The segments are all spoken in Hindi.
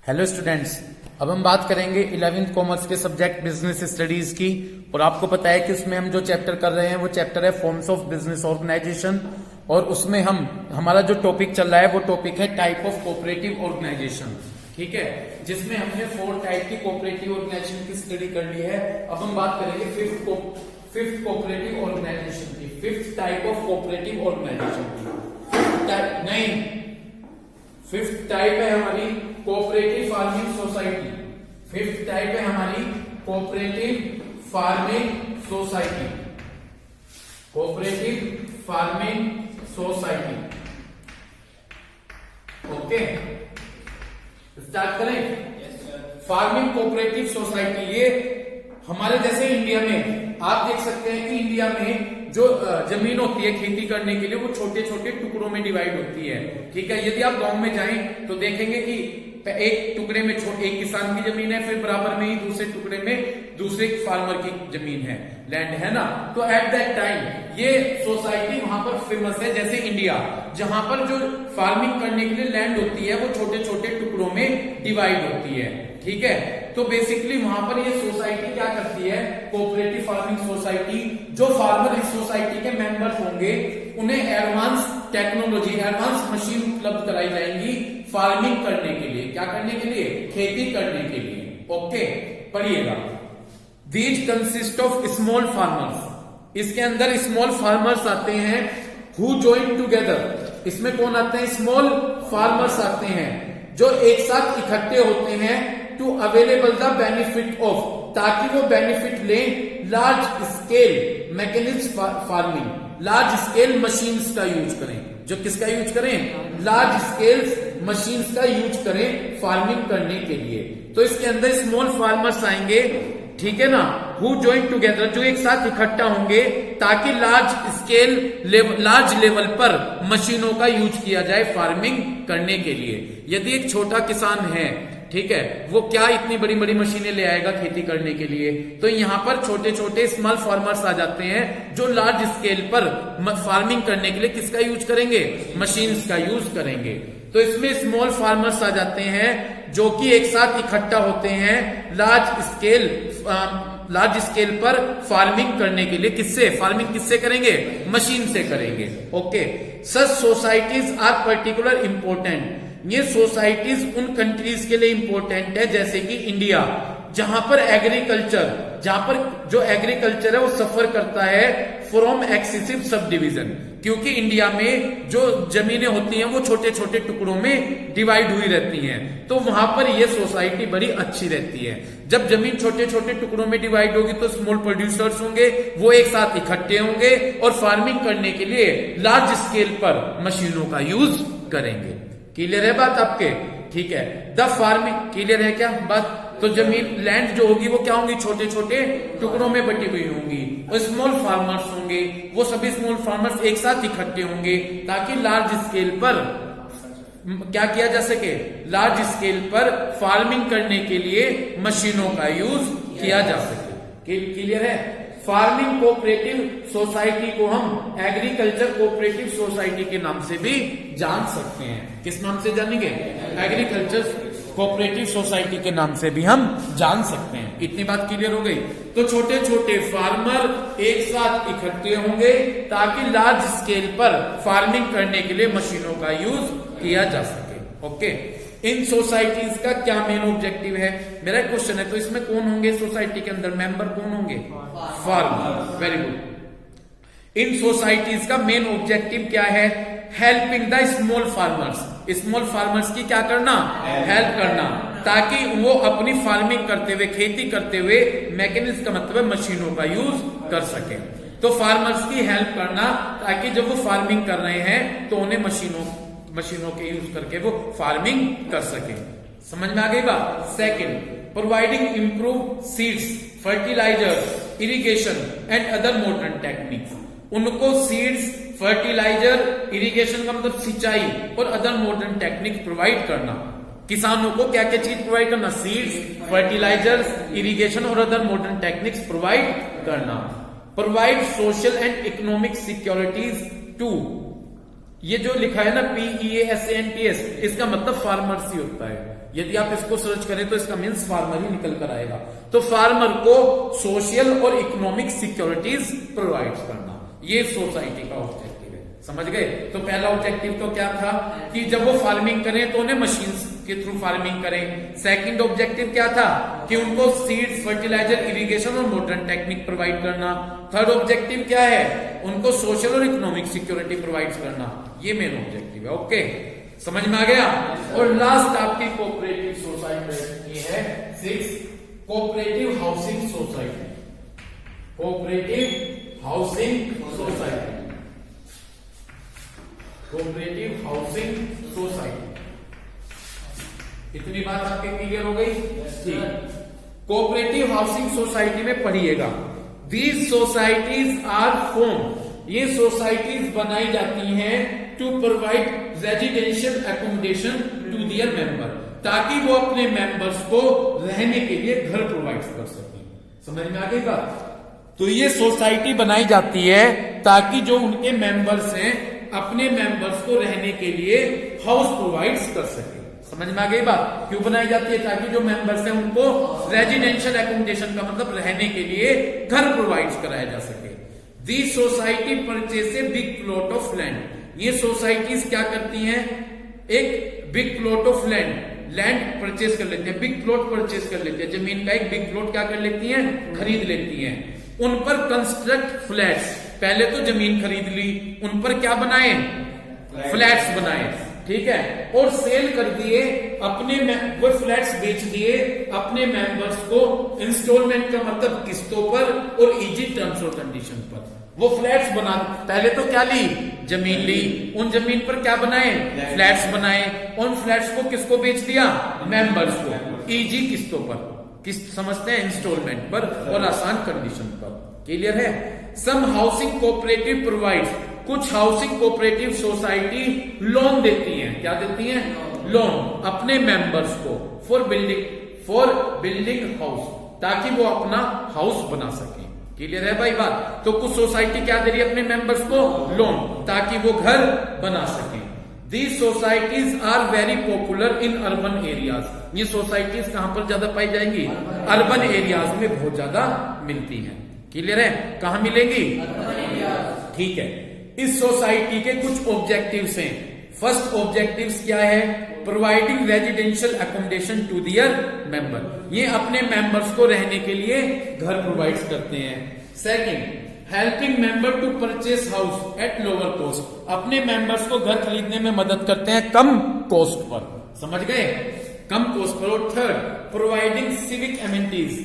हेलो स्टूडेंट्स, अब हम बात करेंगे 11th कॉमर्स के सब्जेक्ट बिजनेस स्टडीज की। और आपको पता है कि उसमें हम जो चैप्टर कर रहे हैं वो चैप्टर है फॉर्म्स ऑफ बिजनेस ऑर्गेनाइजेशन। और उसमें हमारा जो टॉपिक चल रहा है वो टॉपिक है टाइप ऑफ कोऑपरेटिव ऑर्गेनाइजेशन। ठीक है, जिसमें हमने 4 टाइप की कोऑपरेटिव ऑर्गेनाइजेशन की स्टडी कर ली है। अब हम बात करेंगे फिफ्थ कोऑपरेटिव ऑर्गेनाइजेशन की, fifth type of cooperative organisation की। फिफ्थ टाइप है हमारी cooperative farming society. Fifth type है हमारी cooperative farming society. Cooperative farming society. Okay, start करें। फार्मिंग कोऑपरेटिव सोसाइटी, ये हमारे जैसे इंडिया में आप देख सकते हैं कि इंडिया में जो जमीन होती है खेती करने के लिए वो छोटे छोटे टुकड़ों में डिवाइड होती है। ठीक है, यदि आप गांव में जाएं तो देखेंगे कि एक टुकड़े में एक किसान की जमीन है, फिर बराबर में ही दूसरे टुकड़े में दूसरे फार्मर की जमीन है, लैंड है ना। तो एट दैट टाइम ये सोसाइटी वहां पर फेमस है, जैसे इंडिया जहां पर जो फार्मिंग करने के लिए लैंड होती है वो छोटे छोटे टुकड़ों में डिवाइड होती है। ठीक है, तो बेसिकली वहां पर ये सोसाइटी क्या करती है, कोऑपरेटिव फार्मिंग सोसाइटी, जो फार्मर इस सोसाइटी के मेंबर्स होंगे उन्हें एडवांस टेक्नोलॉजी, एडवांस मशीन उपलब्ध कराई जाएंगी फार्मिंग करने के लिए। क्या करने के लिए? खेती करने के लिए। ओके, पढ़िएगा। These consist of small farmers, इसके अंदर स्मॉल फार्मर्स आते हैं। हु जॉइन टुगेदर, इसमें कौन आते हैं? स्मॉल फार्मर्स आते हैं जो एक साथ इकट्ठे होते हैं to available the benefit of, ताकि वो बेनिफिट लें large scale mechanism farming, large scale machines का यूज करें। जो किसका यूज करें? लार्ज स्केल मशीन्स का यूज करें फार्मिंग करने के लिए। तो इसके अंदर स्मॉल फार्मर्स आएंगे, ठीक है ना, हु जॉइन टुगेदर, जो एक साथ इकट्ठा होंगे ताकि लार्ज लेवल पर मशीनों का यूज किया जाए फार्मिंग करने के लिए। यदि एक छोटा किसान है, ठीक है, वो क्या इतनी बड़ी बड़ी मशीनें ले आएगा खेती करने के लिए? तो यहां पर छोटे छोटे स्मॉल फार्मर्स आ जाते हैं जो लार्ज स्केल पर फार्मिंग करने के लिए किसका यूज करेंगे? मशीन्स का यूज करेंगे। तो इसमें स्मॉल फार्मर्स आ जाते हैं जो कि एक साथ इकट्ठा होते हैं लार्ज स्केल पर फार्मिंग करने के लिए। किससे फार्मिंग किससे करेंगे? मशीन से करेंगे। Okay, such societies are particular important, ये सोसाइटीज उन कंट्रीज के लिए इंपॉर्टेंट है जैसे कि इंडिया, जहां पर जो एग्रीकल्चर है वो सफर करता है फ्रॉम एक्सेसिव सब डिवीजन, क्योंकि इंडिया में जो जमीनें होती हैं वो छोटे छोटे टुकड़ों में डिवाइड हुई रहती हैं। तो वहां पर ये सोसाइटी बड़ी अच्छी रहती है। जब जमीन छोटे छोटे टुकड़ों में डिवाइड होगी तो स्मॉल प्रोड्यूसर्स होंगे, वो एक साथ इकट्ठे होंगे और फार्मिंग करने के लिए लार्ज स्केल पर मशीनों का यूज करेंगे। क्लियर है बात आपके? ठीक है, द फार्मिंग क्लियर है क्या बात? तो जमीन लैंड जो होगी वो क्या होंगी? छोटे छोटे टुकड़ों में बटी हुई होंगी और स्मॉल फार्मर्स होंगे, वो सभी स्मॉल फार्मर्स एक साथ इकट्ठे होंगे ताकि लार्ज स्केल पर क्या किया जा सके? लार्ज स्केल पर फार्मिंग करने के लिए मशीनों का यूज किया जा सके। क्लियर है? फार्मिंग कोऑपरेटिव सोसाइटी को हम एग्रीकल्चर कोऑपरेटिव सोसाइटी के नाम से भी जान सकते हैं। किस नाम से जानेंगे? एग्रीकल्चर कोऑपरेटिव सोसाइटी के नाम से भी हम जान सकते हैं। इतनी बात क्लियर हो गई? तो छोटे छोटे फार्मर एक साथ इकट्ठे होंगे ताकि लार्ज स्केल पर फार्मिंग करने के लिए मशीनों का यूज किया जा सके। ओके, इन सोसाइटीज का क्या मेन ऑब्जेक्टिव है? मेरा क्वेश्चन है, तो इसमें कौन होंगे सोसाइटी के अंदर? मेंबर कौन होंगे? Farmer. Very good. In societies का मेन ऑब्जेक्टिव क्या है? Helping the small farmers, small farmers की क्या करना? हेल्प करना, ताकि वो अपनी फार्मिंग करते हुए, खेती करते हुए, मैकेनिज्म का मतलब है मशीनों का यूज कर सके। तो फार्मर्स की हेल्प करना ताकि जब वो फार्मिंग कर रहे हैं तो उन्हें मशीनों के यूज करके वो फार्मिंग कर सके। समझ में आ गई बात? Second, providing improve seeds, fertilisers, irrigation and other modern techniques. उनको सीड्स, फर्टिलाइजर, इरिगेशन का मतलब सिंचाई और अदर मॉडर्न टेक्निक प्रोवाइड करना। किसानों को क्या क्या चीज प्रोवाइड करना? सीड्स, फर्टिलाइजर्स, इरिगेशन और अदर मॉडर्न टेक्निक्स प्रोवाइड करना। Provide social and economic securities to ये जो लिखा है ना PEASANTS, इसका मतलब फार्मर्स ही होता है। यदि आप इसको सर्च करें तो इसका मीन्स फार्मर ही निकल कर आएगा। तो फार्मर को सोशल और इकोनॉमिक सिक्योरिटीज प्रोवाइड करना, ये सोसाइटी का ऑब्जेक्टिव है। समझ गए? तो पहला ऑब्जेक्टिव तो क्या था कि जब वो फार्मिंग करें तो उन्हें मशीन के थ्रू फार्मिंग करें। सेकंड ऑब्जेक्टिव क्या था कि उनको सीड्स, फर्टिलाइजर, इरिगेशन और मॉडर्न टेक्निक प्रोवाइड करना। थर्ड ऑब्जेक्टिव क्या है? उनको सोशल और इकोनॉमिक सिक्योरिटी प्रोवाइड करना। ये मेन ऑब्जेक्टिव है। ओके, समझ में आ गया? और लास्ट आपकी कोऑपरेटिव सोसाइटी है 6, cooperative housing society. Cooperative housing society, cooperative housing society. इतनी बात आपके क्लियर हो गई? ठीक। कोऑपरेटिव हाउसिंग सोसाइटी में पढ़िएगा, दीज सोसाइटीज आर फॉर्म, ये सोसाइटीज बनाई जाती हैं to provide residential accommodation to their member, ताकि वो अपने मेंबर्स को रहने के लिए घर प्रोवाइड कर सकें। समझ में आ गई बात? तो ये सोसाइटी बनाई जाती है ताकि जो उनके मेंबर्स हैं अपने मेंबर्स को रहने के लिए हाउस प्रोवाइड कर सके। समझ में आ गई बात? क्यों बनाई जाती है? ताकि जो मेंबर्स हैं उनको रेजिडेंशियल एकोमोडेशन का मतलब रहने के लिए घर प्रोवाइड कराया जा सके। The society purchase a big plot of land, ये सोसाइटीज क्या करती हैं? एक big plot of land purchase कर लेते हैं, बिग प्लॉट परचेज कर लेते हैं, जमीन का एक बिग प्लॉट क्या कर लेती हैं? खरीद लेती हैं। उन पर कंस्ट्रक्ट फ्लैट्स, पहले तो जमीन खरीद ली, उन पर क्या बनाए? फ्लैट्स बनाए, ठीक है, और सेल कर दिए अपने, वो फ्लैट्स बेच दिए अपने मेंबर्स को इंस्टॉलमेंट का मतलब किस्तों पर और इजी टर्म्स और कंडीशन पर। वो फ्लैट्स बना, पहले तो क्या ली? जमीन ली, उन जमीन पर क्या बनाए? फ्लैट्स बनाए, उन फ्लैट्स को किसको बेच दिया? मेंबर्स को, इजी किस्तों पर, किस्त समझते हैं, इंस्टॉलमेंट पर और आसान कंडीशन पर। क्लियर है? सम हाउसिंग कोऑपरेटिव प्रोवाइड्स, कुछ हाउसिंग कोऑपरेटिव सोसाइटी लोन देती हैं। क्या देती हैं? लोन अपने मेंबर्स को फॉर बिल्डिंग हाउस, ताकि वो अपना हाउस बना सके। क्लियर है भाई बात? तो कुछ सोसाइटी क्या दे रही है अपने मेंबर्स को? लोन, ताकि वो घर बना सके। These societies are very popular in urban areas, ये सोसाइटीज कहां पर ज्यादा पाई जाएंगी? अर्बन एरियाज में बहुत ज्यादा मिलती हैं। क्लियर है? कहां मिलेंगी? ठीक है। इस सोसाइटी के कुछ ऑब्जेक्टिव्स हैं। फर्स्ट ऑब्जेक्टिव्स क्या है? Providing residential accommodation to their member, ये अपने मेंबर्स को रहने के लिए घर प्रोवाइड करते हैं। Second, helping member to purchase house at lower cost, अपने मेंबर्स को घर खरीदने में मदद करते हैं कम कॉस्ट पर। समझ गए? कम कॉस्ट पर। और थर्ड, प्रोवाइडिंग सिविक एमेनिटीज,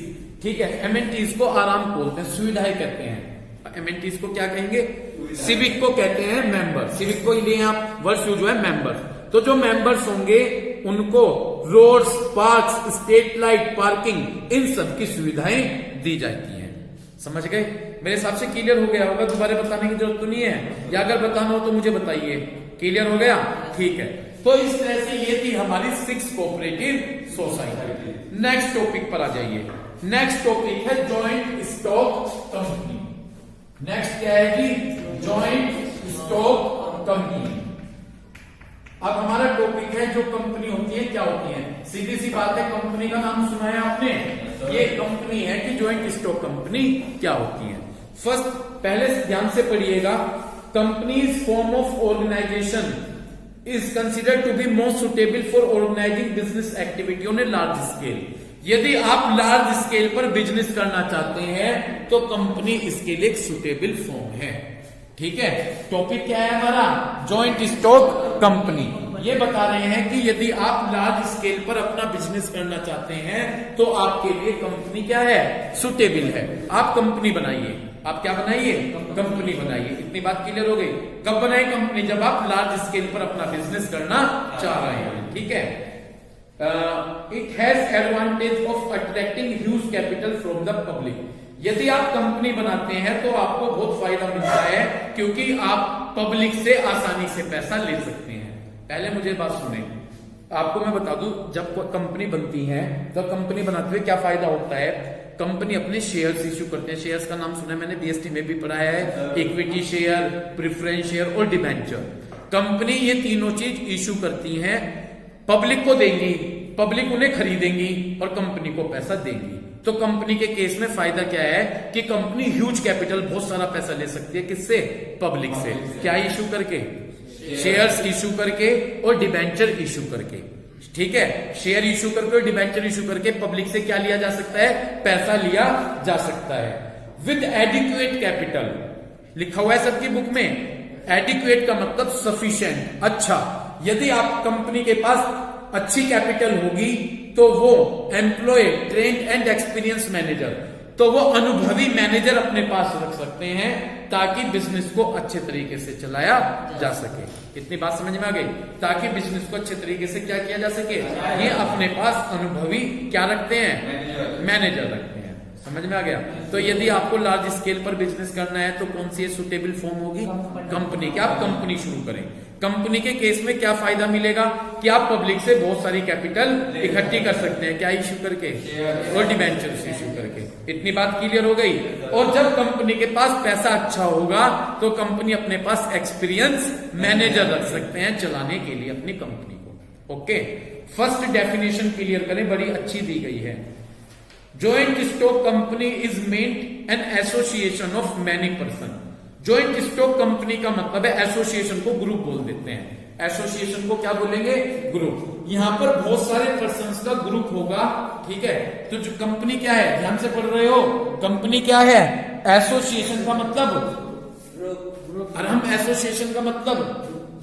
ठीक है, एमेनिटीज को आराम बोलते हैं, सुविधाएं कहते हैं। एमेनिटीज को क्या कहेंगे? सिविक को कहते हैं मेंबर, सिविक को लिए आप वर्ड यूज है मेंबर। तो जो मेंबर्स होंगे उनको roads, parks, street light, parking, इन सब की सुविधाएं दी जाती हैं। समझ गए? मेरे हिसाब से क्लियर हो गया होगा, दोबारा बताने की जरूरत तो नहीं है, या अगर बताना हो तो मुझे बताइए। क्लियर हो गया? ठीक है। तो इस तरह से ये थी हमारी 6 कोऑपरेटिव सोसाइटी। नेक्स्ट टॉपिक पर आ जाइए। नेक्स्ट टॉपिक है जॉइंट स्टॉक कंपनी। नेक्स्ट क्या है जी? Joint stock company. अब हमारा टॉपिक है जो कंपनी होती है क्या होती है? सीधी सी बात है, कंपनी का नाम सुना है आपने? ये कंपनी है कि जॉइंट स्टॉक कंपनी क्या होती है। फर्स्ट, पहले ध्यान से पढ़िएगा, companies form of organisation is considered to be most suitable for organising business activity on a large scale. यदि आप लार्ज स्केल पर बिजनेस करना चाहते हैं तो कंपनी इसके लिए एक सुटेबल फॉर्म है। ठीक है? टॉपिक क्या है हमारा? Joint stock company. ये बता रहे हैं कि यदि आप लार्ज स्केल पर अपना बिजनेस करना चाहते हैं तो आपके लिए कंपनी क्या है? सुटेबल है। आप कंपनी बनाइए। आप क्या बनाइए? कंपनी बनाइए। इतनी बात क्लियर हो गई? कब बनाए कंपनी? जब आप लार्ज स्केल पर अपना बिजनेस करना चाह रहे हैं। ठीक है? It has advantage of attracting huge capital from the public. यदि आप कंपनी बनाते हैं तो आपको बहुत फायदा मिलता है, क्योंकि आप पब्लिक से आसानी से पैसा ले सकते हैं। पहले मुझे बात सुने, आपको मैं बता दूं, जब कंपनी बनती है तो कंपनी बनाते हुए क्या फायदा होता है? कंपनी अपने शेयर्स इश्यू करते हैं। शेयर्स का नाम सुना है मैंने, बीएसटी में भी पढ़ा है। इक्विटी शेयर, प्रेफरेंस शेयर और डिबेंचर। कंपनी ये तीनों चीज इशू करती हैं, पब्लिक को देंगी, पब्लिक उन्हें खरीदेंगी और कंपनी को पैसा देंगी। तो कंपनी के केस में फायदा क्या है कि कंपनी ह्यूज कैपिटल, बहुत सारा पैसा ले सकती है, किससे? पब्लिक से। क्या इशू करके? शेयर्स इशू करके और डिबेंचर इशू करके। ठीक है, शेयर इशू करके और डिबेंचर इशू करके पब्लिक से क्या लिया जा सकता है? पैसा लिया जा सकता है। विद एडिक्वेट कैपिटल लिखा हुआ है सबकी बुक में। एडिक्वेट का मतलब सफिशिएंट, अच्छा। यदि आप कंपनी के पास अच्छी कैपिटल होगी तो वो employ trained and experience manager, तो वो अनुभवी मैनेजर अपने पास रख सकते हैं ताकि बिजनेस को अच्छे तरीके से चलाया जा सके। इतनी बात समझ में आ गई? ताकि बिजनेस को अच्छे तरीके से क्या किया जा सके, ये अपने पास अनुभवी क्या रखते हैं? मैनेजर रखते हैं। समझ में आ गया? तो यदि आपको लार्ज स्केल पर बिजनेस करना है तो कौन सी सुटेबल फॉर्म होगी? कंपनी। क्या आप कंपनी शुरू करें। कंपनी के केस में क्या फायदा मिलेगा कि आप पब्लिक से बहुत सारी कैपिटल इकट्ठी कर सकते हैं। क्या इश्यू करके? और डिबेंचर्स इश्यू करके। इतनी बात क्लियर हो गई। और जब कंपनी के पास पैसा अच्छा होगा तो कंपनी अपने पास एक्सपीरियंस मैनेजर रख सकते हैं चलाने के लिए अपनी कंपनी को। ओके, फर्स्ट डेफिनेशन क्लियर करें, बड़ी अच्छी दी गई है। Joint stock company is meant an association of many person. Joint stock company का मतलब है, एसोसिएशन को ग्रुप बोल देते हैं। एसोसिएशन को क्या बोलेंगे? ग्रुप। यहां पर बहुत सारे पर्संस का ग्रुप होगा। ठीक है, तो जो कंपनी क्या है, ध्यान से पढ़ रहे हो, कंपनी क्या है? एसोसिएशन का मतलब, और हम एसोसिएशन का मतलब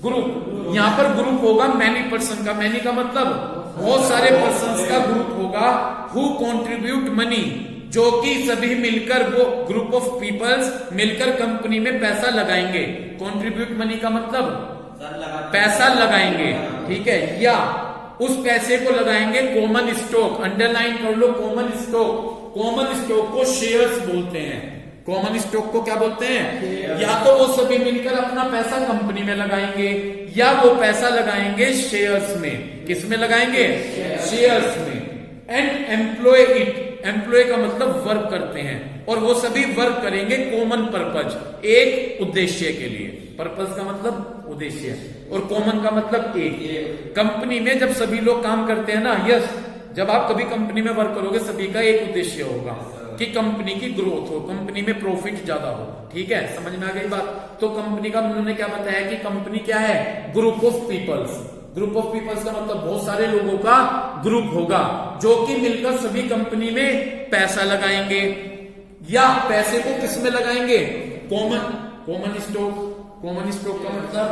ग्रुप। यहां पर ग्रुप होगा मैनी पर्सन का। मैनी का मतलब बहुत सारे पर्संस का ग्रुप होगा। हु कॉन्ट्रीब्यूट मनी, जो कि सभी मिलकर, वो ग्रुप ऑफ पीपल्स मिलकर कंपनी में पैसा लगाएंगे। कॉन्ट्रीब्यूट मनी का मतलब पैसा लगाएंगे। ठीक है, या उस पैसे को लगाएंगे कॉमन स्टॉक। अंडरलाइन कर लो, कॉमन स्टॉक। कॉमन स्टॉक को शेयर्स बोलते हैं। कॉमन स्टॉक को क्या बोलते हैं? या तो वो सभी मिलकर अपना पैसा कंपनी में लगाएंगे या वो पैसा लगाएंगे शेयर्स में। किस में लगाएंगे? शेयर्स में। एंड एम्प्लॉय इट, एम्प्लॉय का मतलब वर्क करते हैं, और वो सभी वर्क करेंगे कॉमन पर्पज, एक उद्देश्य के लिए। पर्पज का मतलब उद्देश्य, और कॉमन का मतलब एक। कंपनी में जब सभी लोग काम करते हैं ना, यस, जब आप कभी कंपनी में वर्क करोगे सभी का एक उद्देश्य होगा कि कंपनी की ग्रोथ हो, कंपनी में प्रॉफिट ज्यादा हो। ठीक है, समझ में आ गई बात? तो कंपनी का उन्होंने क्या बताया कि कंपनी क्या है? Group of peoples. Group of peoples का मतलब बहुत सारे लोगों का ग्रुप होगा जो कि मिलकर सभी कंपनी में पैसा लगाएंगे, या पैसे को किस में लगाएंगे? Common stock. कॉमन स्टॉक का मतलब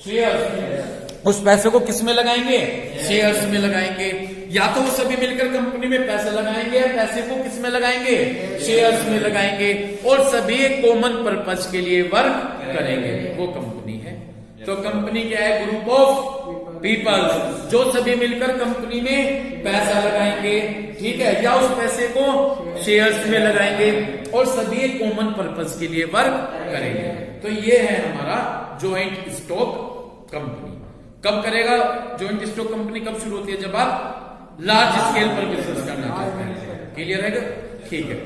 शेयर्स। उस पैसे को किस में लगाएंगे? शेयर्स में लगाएंगे। या तो वो सभी मिलकर कंपनी में पैसा लगाएंगे या पैसे को किस में लगाएंगे? शेयर्स में लगाएंगे, और सभी एक कॉमन पर्पस के लिए वर्क करेंगे। वो कंपनी है। तो कंपनी क्या है? ग्रुप ऑफ पीपल्स, जो सभी मिलकर कंपनी में पैसा लगाएंगे। ठीक है, या उस पैसे को शेयर्स में लगाएंगे और सभी एक कॉमन पर्पस के लिए वर्क करेंगे। तो ये है हमारा जॉइंट स्टॉक कंपनी। कब करेगा जॉइंट स्टॉक कंपनी? कब शुरू होती है? जब आप लार्ज स्केल पर बिजनेस करना चाहते हैं। क्लियर है? ठीक है,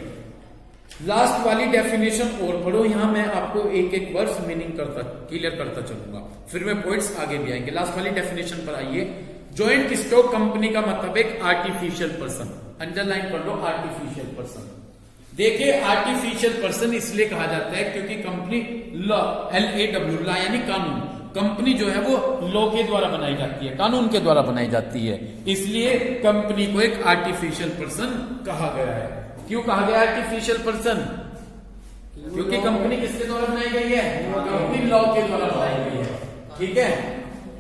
लास्ट वाली डेफिनेशन और पढ़ो। यहां मैं आपको एक एक वर्ड्स मीनिंग क्लियर करता चलूंगा, फिर मैं पॉइंट्स आगे भी आएंगे। लास्ट वाली डेफिनेशन पर आइए। जॉइंट स्टॉक कंपनी का मतलब एक आर्टिफिशियल पर्सन। अंडरलाइन कर लो, आर्टिफिशियल पर्सन। देखिए, आर्टिफिशियल पर्सन इसलिए कहा जाता है क्योंकि कंपनी लॉ, LAW, लॉ यानी कानून, कंपनी जो है वो लॉ के द्वारा बनाई जाती है, कानून के द्वारा बनाई जाती है, इसलिए कंपनी को एक आर्टिफिशियल पर्सन कहा गया है। क्यों कहा गया आर्टिफिशियल पर्सन? क्योंकि कंपनी किसके द्वारा बनाई गई है? कंपनी लॉ के द्वारा बनाई गई है। ठीक है,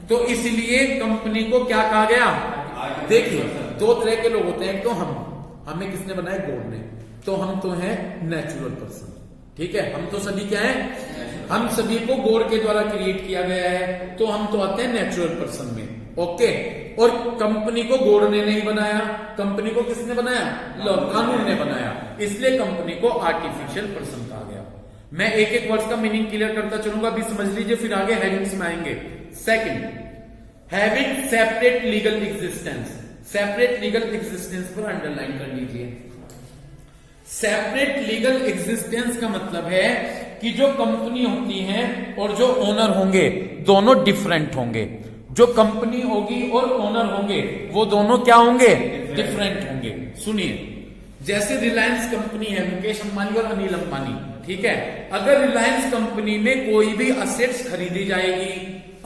तो इसलिए कंपनी को क्या कहा गया? देखिए, दो तरह के लोग होते हैं। तो हमें किसने बनाया? गॉड ने। तो हम तो हैं नेचुरल पर्सन। ठीक है, हम तो सभी क्या है? हम सभी को गॉड के द्वारा क्रिएट किया गया है, तो हम तो आते हैं नेचुरल पर्सन में। ओके, और कंपनी को गॉड ने नहीं बनाया, कंपनी को किसने बनाया? लॉ, कानून ने बनाया, इसलिए कंपनी को आर्टिफिशियल पर्सन कहा गया। मैं एक एक वर्ड का मीनिंग क्लियर करता चलूंगा, अभी समझ लीजिए, फिर आगे हेडिंग्स में आएंगे। Second, having separate legal existence. Separate legal existence पर अंडरलाइन कर लीजिए। सेपरेट लीगल एग्जिस्टेंस का मतलब है कि जो कंपनी होती है और जो ओनर होंगे दोनों डिफरेंट होंगे। जो कंपनी होगी और ओनर होंगे वो दोनों क्या होंगे? डिफरेंट होंगे। सुनिए, जैसे रिलायंस कंपनी है, मुकेश अंबानी और अनिल अंबानी, ठीक है। अगर रिलायंस कंपनी में कोई भी असेट्स खरीदी जाएगी,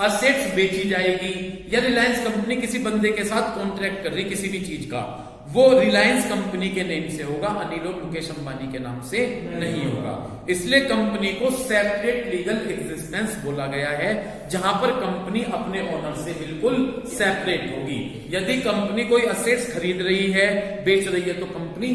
असेट्स बेची जाएगी, या रिलायंस कंपनी किसी बंदे के साथ कॉन्ट्रैक्ट कर रही किसी भी चीज का, वो रिलायंस कंपनी के नेम से होगा, अनिल और मुकेश अंबानी के नाम से नहीं होगा। इसलिए कंपनी को सेपरेट लीगल एग्जिस्टेंस बोला गया है, जहां पर कंपनी अपने ओनर से बिल्कुल सेपरेट होगी। यदि कंपनी कोई असेट्स खरीद रही है, बेच रही है, तो कंपनी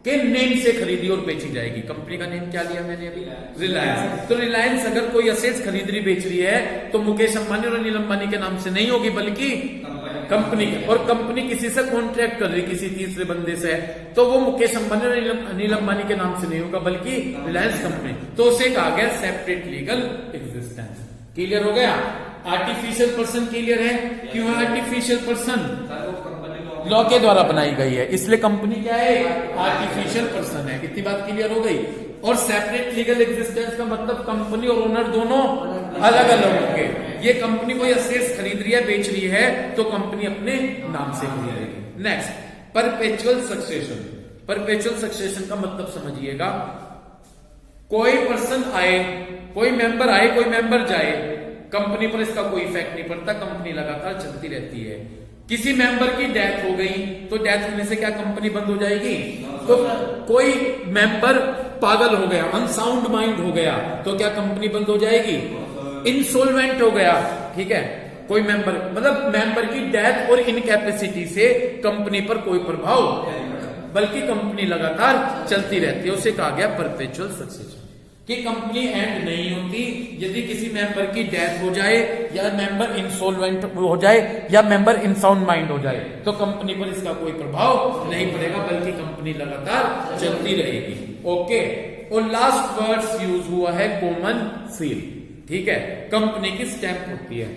के नेम से खरीदी और बेची जाएगी। कंपनी का नेम क्या लिया मैंने अभी? रिलायंस। तो रिलायंस अगर कोई असेट्स खरीद रही बेच रही है तो मुकेश अंबानी और अनिल अंबानी के नाम से नहीं होगी, बल्कि कंपनी के। और कंपनी किसी से कॉन्ट्रैक्ट कर रही किसी तीसरे बंदे से, तो वो मुकेश अंबानी और अनिल अंबानी के नाम से नहीं होगा, बल्कि रिलायंस कंपनी। तो उसे कहा गया सेपरेट लीगल एग्जिस्टेंस। क्लियर हो गया? आर्टिफिशियल पर्सन क्लियर है? क्यों है आर्टिफिशियल पर्सन? लॉ के द्वारा बनाई गई है, इसलिए कंपनी क्या है? आर्टिफिशियल पर्सन है। इतनी बात क्लियर हो गई। और सेपरेट लीगल एग्जिस्टेंस का मतलब कंपनी और ओनर दोनों अलग अलग होंगे। ये कंपनी कोई असेट्स खरीद रही है, बेच रही है, तो कंपनी अपने नाम से खरीदेगी। Next, perpetual succession. Perpetual succession का मतलब समझिएगा, कोई पर्सन आए, कोई मेंबर आए, कोई मेंबर जाए, कंपनी पर इसका कोई इफेक्ट नहीं पड़ता, कंपनी लगातार चलती रहती है। किसी मेंबर की डेथ हो गई तो डेथ होने से क्या कंपनी बंद हो जाएगी? तो कोई मेंबर पागल हो गया, अनसाउंड माइंड हो गया, तो क्या कंपनी बंद हो जाएगी? इंसॉल्वेंट हो गया, ठीक है। कोई मेंबर, मतलब मेंबर की डेथ और इनकैपेसिटी से कंपनी पर कोई प्रभाव, बल्कि कंपनी लगातार चलती रहती है, उसे कहा गया परपेचुअल सक्सेशन। कि कंपनी एंड नहीं होती यदि किसी मेंबर की डेथ हो जाए, या मेंबर इंसॉल्वेंट हो जाए, या मेंबर इनसाउंड माइंड हो जाए, तो कंपनी पर इसका कोई प्रभाव नहीं पड़ेगा, बल्कि कंपनी लगातार चलती रहेगी। ओके। और लास्ट वर्ड्स यूज हुआ है कॉमन सील, ठीक है। कंपनी की स्टैंप होती है।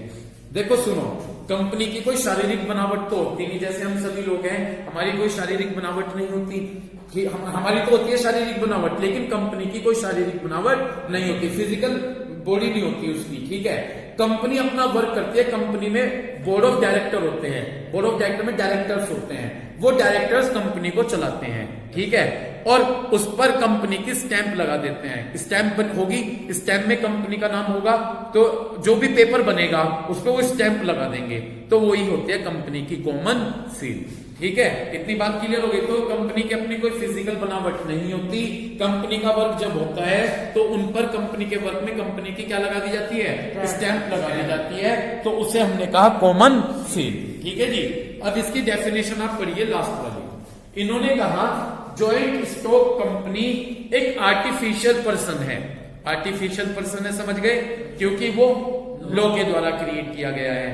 देखो सुनो, कंपनी की कोई शारीरिक बनावट तो होती नहीं, जैसे हम सभी लोग हैं, हमारी कोई शारीरिक बनावट नहीं होती, कि हमारी तो होती है शारीरिक बनावट, लेकिन कंपनी की कोई शारीरिक बनावट नहीं होती, फिजिकल बॉडी नहीं होती उसकी, ठीक है। कंपनी अपना वर्क करती है। कंपनी में बोर्ड ऑफ डायरेक्टर होते हैं, बोर्ड ऑफ डायरेक्टर में डायरेक्टर्स होते हैं, वो डायरेक्टर्स कंपनी को चलाते हैं, ठीक है। और उस पर कंपनी की स्टैंप लगा देते हैं। स्टैंप होगी, स्टैंप में कंपनी का नाम होगा, तो जो भी पेपर बनेगा उस पर वो स्टैंप लगा देंगे, तो वही होती है कंपनी की कॉमन सील, ठीक है। इतनी बात क्लियर हो गई। तो कंपनी की अपनी कोई फिजिकल बनावट नहीं होती। कंपनी का वर्क जब होता है तो उन पर कंपनी के वर्क में कंपनी की क्या लगा दी जाती है? स्टैंप लगा दी जाती है, तो उसे हमने कहा कॉमन सील, ठीक है जी। अब इसकी डेफिनेशन आप पढ़िए, लास्ट वाली। इन्होंने कहा जॉइंट स्टॉक कंपनी एक आर्टिफिशियल पर्सन है। आर्टिफिशियल पर्सन है, समझ गए? क्योंकि वो लॉ के द्वारा क्रिएट किया गया है।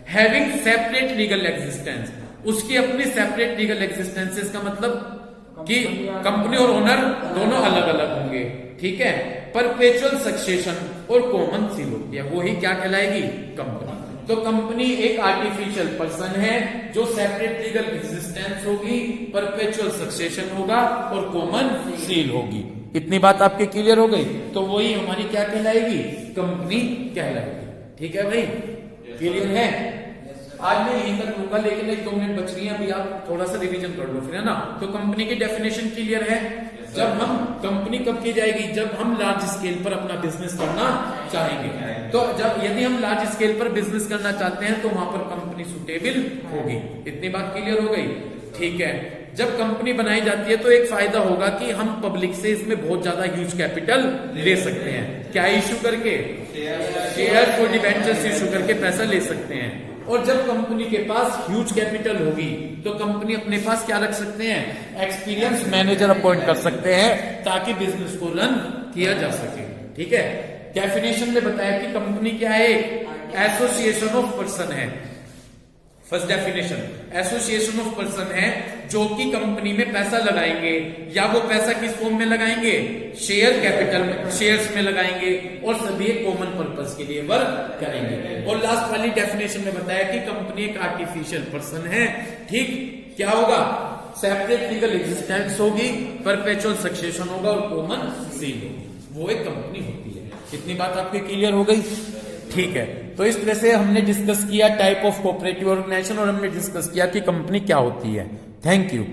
हैविंग सेपरेट लीगल एग्जिस्टेंस, उसकी अपनी सेपरेट लीगल एग्जिस्टेंसेस का मतलब कि कंपनी और ओनर दोनों अलग अलग होंगे, ठीक है। परपेचुअल सक्सेशन और कॉमन सील होती है, वही क्या कहलाएगी? कंपनी। तो कंपनी एक आर्टिफिशियल पर्सन है जो सेपरेट लीगल एग्जिस्टेंस होगी, परपेचुअल सक्सेशन होगा और कॉमन सील होगी। इतनी बात आपके क्लियर हो गई? तो वही हमारी क्या कहलाएगी? कंपनी कहलाएगी, ठीक है भाई? क्लियर है? आज मैं यहीं तक लूंगा, लेकिन 1-2 मिनट बच रही है, अभी आप थोड़ा सा रिवीजन कर लो, फिर है ना। तो कंपनी की डेफिनेशन क्लियर है। जब हम कंपनी कब की जाएगी? जब हम लार्ज स्केल पर अपना बिजनेस करना चाहेंगे। तो जब यदि हम लार्ज स्केल पर बिजनेस करना चाहते हैं तो वहां पर कंपनी सुटेबल होगी। इतनी बात क्लियर हो गई, ठीक है। जब कंपनी बनाई जाती है तो एक फायदा होगा कि हम पब्लिक से इसमें बहुत ज्यादा ह्यूज कैपिटल ले सकते हैं। क्या इश्यू करके? शेयर और डिबेंचर्स इश्यू करके पैसा ले सकते हैं। और जब कंपनी के पास ह्यूज कैपिटल होगी तो कंपनी अपने पास क्या रख सकते हैं? एक्सपीरियंस मैनेजर अपॉइंट कर सकते हैं, ताकि बिजनेस को रन किया जा सके, ठीक है। डेफिनेशन में बताया कि कंपनी क्या है? एसोसिएशन ऑफ पर्सन है। First definition, association of person है जो कि कंपनी में पैसा लगाएंगे, या वो पैसा किस फॉर्म में लगाएंगे? शेयर कैपिटल में, शेयर्स में लगाएंगे, और सभी कॉमन पर्पस के लिए वर्क करेंगे। और लास्ट वाली डेफिनेशन में बताया कि कंपनी एक आर्टिफिशियल पर्सन है, ठीक। क्या होगा? सेपरेट लीगल एग्जिस्टेंस होगी, परपेचुअल सक्सेशन होगा और कॉमन सील होगी। वो एक कंपनी होती है। इतनी बात आपके क्लियर हो गई? ठीक है, तो इस तरह से हमने डिस्कस किया टाइप ऑफ कोऑपरेटिव ऑर्गेनाइजेशन और हमने डिस्कस किया कि कंपनी क्या होती है। Thank you.